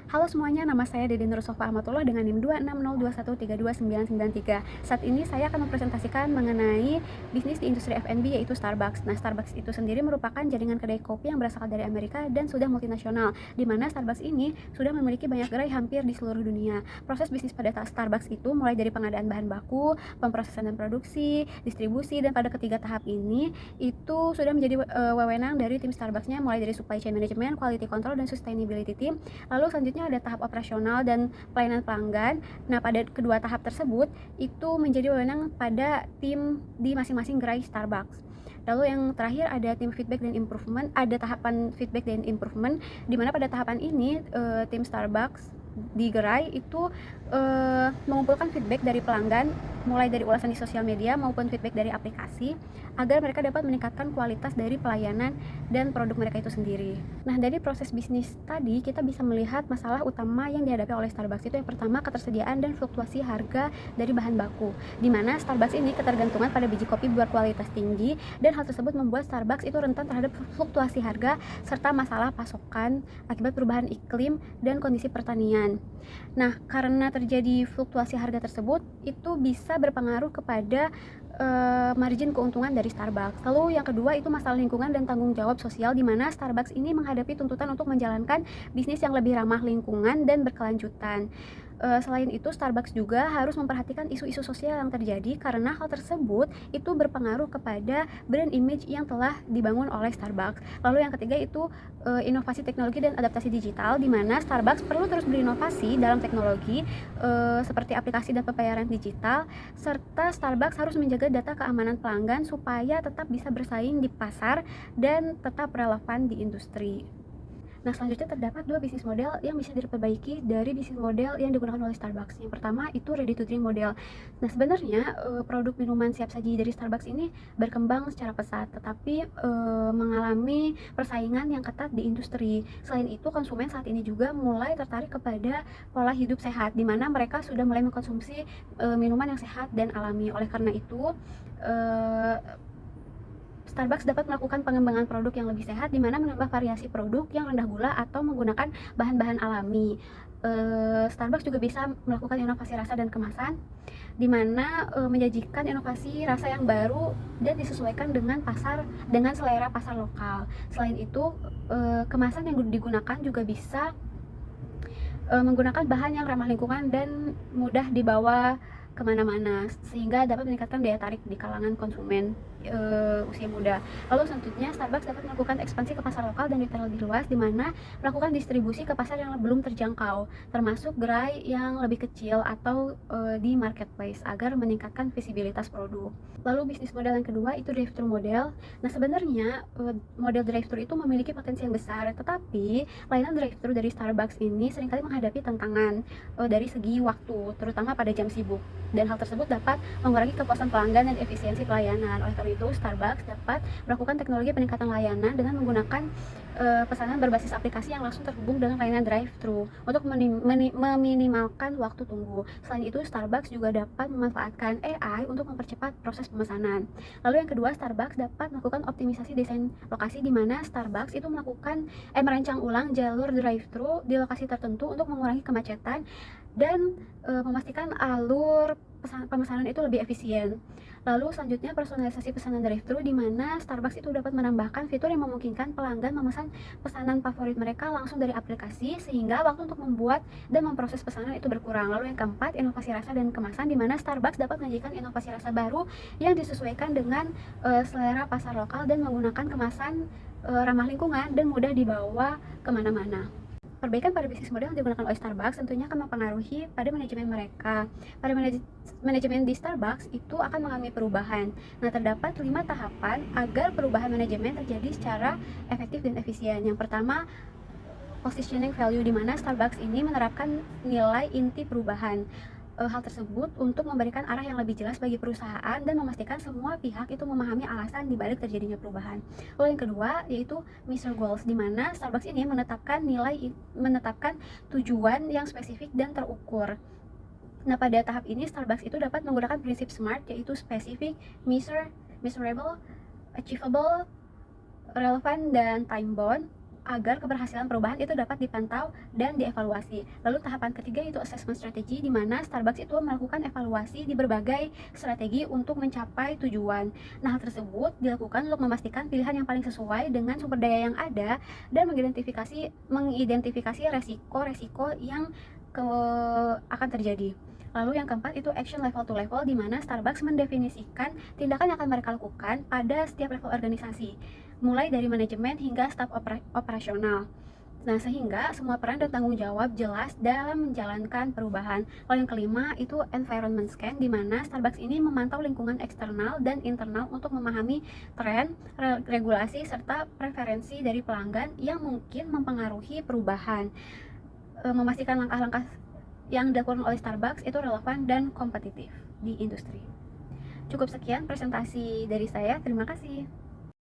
Halo semuanya, nama saya Dede Nursofa Ahmadullah dengan NIM 26021329993. Saat ini saya akan mempresentasikan mengenai bisnis di industri F&B yaitu Starbucks. Nah, Starbucks itu sendiri merupakan jaringan kedai kopi yang berasal dari Amerika dan sudah multinasional, di mana Starbucks ini sudah memiliki banyak gerai hampir di seluruh dunia. Proses bisnis pada Starbucks itu mulai dari pengadaan bahan baku, pemrosesan dan produksi, distribusi, dan pada ketiga tahap ini itu sudah menjadi wewenang dari tim Starbucksnya, mulai dari supply chain management, quality control, dan sustainability team. Lalu selanjutnya ada tahap operasional dan pelayanan pelanggan. Nah, pada kedua tahap tersebut itu menjadi wewenang pada tim di masing-masing gerai Starbucks. Lalu yang terakhir ada tim feedback dan improvement, ada tahapan feedback dan improvement, di mana pada tahapan ini tim Starbucks di gerai itu mengumpulkan feedback dari pelanggan, mulai dari ulasan di sosial media maupun feedback dari aplikasi, agar mereka dapat meningkatkan kualitas dari pelayanan dan produk mereka itu sendiri. Nah, dari proses bisnis tadi kita bisa melihat masalah utama yang dihadapi oleh Starbucks itu yang pertama ketersediaan dan fluktuasi harga dari bahan baku, di mana Starbucks ini ketergantungan pada biji kopi berkualitas tinggi, dan hal tersebut membuat Starbucks itu rentan terhadap fluktuasi harga serta masalah pasokan akibat perubahan iklim dan kondisi pertanian. Nah, karena terjadi fluktuasi harga tersebut, itu bisa berpengaruh kepada margin keuntungan dari Starbucks. Lalu yang kedua itu masalah lingkungan dan tanggung jawab sosial, di mana Starbucks ini menghadapi tuntutan untuk menjalankan bisnis yang lebih ramah lingkungan dan berkelanjutan. Selain itu, Starbucks juga harus memperhatikan isu-isu sosial yang terjadi, karena hal tersebut itu berpengaruh kepada brand image yang telah dibangun oleh Starbucks. Lalu yang ketiga itu inovasi teknologi dan adaptasi digital, di mana Starbucks perlu terus berinovasi dalam teknologi seperti aplikasi dan pembayaran digital, serta Starbucks harus menjaga data keamanan pelanggan supaya tetap bisa bersaing di pasar dan tetap relevan di industri. Nah, selanjutnya terdapat dua bisnis model yang bisa diperbaiki dari bisnis model yang digunakan oleh Starbucks. Yang pertama itu ready to drink model. Nah, sebenarnya produk minuman siap saji dari Starbucks ini berkembang secara pesat, tetapi mengalami persaingan yang ketat di industri. Selain itu, konsumen saat ini juga mulai tertarik kepada pola hidup sehat, di mana mereka sudah mulai mengkonsumsi minuman yang sehat dan alami. Oleh karena itu, eh, Starbucks dapat melakukan pengembangan produk yang lebih sehat, di mana menambah variasi produk yang rendah gula atau menggunakan bahan-bahan alami. Starbucks juga bisa melakukan inovasi rasa dan kemasan, di mana menyajikan inovasi rasa yang baru dan disesuaikan dengan selera pasar lokal. Selain itu, kemasan yang digunakan juga bisa menggunakan bahan yang ramah lingkungan dan mudah dibawa kemana-mana, sehingga dapat meningkatkan daya tarik di kalangan konsumen usia muda. Lalu selanjutnya, Starbucks dapat melakukan ekspansi ke pasar lokal dan retail lebih luas, di mana melakukan distribusi ke pasar yang belum terjangkau, termasuk gerai yang lebih kecil atau di marketplace, agar meningkatkan visibilitas produk. Lalu bisnis model yang kedua itu drive-thru model. Nah, sebenarnya model drive-thru itu memiliki potensi yang besar, tetapi layanan drive-thru dari Starbucks ini seringkali menghadapi tantangan dari segi waktu, terutama pada jam sibuk. Dan hal tersebut dapat mengurangi kepuasan pelanggan dan efisiensi pelayanan. Oleh karena itu, Starbucks dapat melakukan teknologi peningkatan layanan dengan menggunakan pesanan berbasis aplikasi yang langsung terhubung dengan layanan drive-thru untuk meminimalkan waktu tunggu. Selain itu, Starbucks juga dapat memanfaatkan AI untuk mempercepat proses pemesanan. Lalu yang kedua, Starbucks dapat melakukan optimisasi desain lokasi, di mana Starbucks itu merancang ulang jalur drive-thru di lokasi tertentu untuk mengurangi kemacetan dan memastikan alur pemesanan itu lebih efisien. Lalu selanjutnya personalisasi pesanan drive-thru, di mana Starbucks itu dapat menambahkan fitur yang memungkinkan pelanggan memesan pesanan favorit mereka langsung dari aplikasi, sehingga waktu untuk membuat dan memproses pesanan itu berkurang. Lalu yang keempat, inovasi rasa dan kemasan, di mana Starbucks dapat menyajikan inovasi rasa baru yang disesuaikan dengan selera pasar lokal dan menggunakan kemasan ramah lingkungan dan mudah dibawa kemana-mana. Perbaikan pada bisnis model yang digunakan oleh Starbucks tentunya akan mempengaruhi pada manajemen mereka. Pada manajemen di Starbucks itu akan mengalami perubahan. Nah, terdapat 5 tahapan agar perubahan manajemen terjadi secara efektif dan efisien. Yang pertama, positioning value, di mana Starbucks ini menerapkan nilai inti perubahan. Hal tersebut untuk memberikan arah yang lebih jelas bagi perusahaan dan memastikan semua pihak itu memahami alasan dibalik terjadinya perubahan. Lalu yang kedua yaitu Mr. Goals, di mana Starbucks ini menetapkan tujuan yang spesifik dan terukur. Nah, pada tahap ini Starbucks itu dapat menggunakan prinsip SMART, yaitu specific, measurable, achievable, relevant, dan time bound, agar keberhasilan perubahan itu dapat dipantau dan dievaluasi. Lalu tahapan ketiga itu assessment strategy, di mana Starbucks itu melakukan evaluasi di berbagai strategi untuk mencapai tujuan. Nah, hal tersebut dilakukan untuk memastikan pilihan yang paling sesuai dengan sumber daya yang ada dan mengidentifikasi resiko-resiko yang akan terjadi. Lalu yang keempat itu action level to level, di mana Starbucks mendefinisikan tindakan yang akan mereka lakukan pada setiap level organisasi, mulai dari manajemen hingga staf operasional. Nah, sehingga semua peran dan tanggung jawab jelas dalam menjalankan perubahan. Lalu yang kelima itu environment scan, di mana Starbucks ini memantau lingkungan eksternal dan internal untuk memahami tren, regulasi, serta preferensi dari pelanggan yang mungkin mempengaruhi perubahan. Memastikan langkah-langkah yang dilakukan oleh Starbucks itu relevan dan kompetitif di industri. Cukup sekian presentasi dari saya, terima kasih.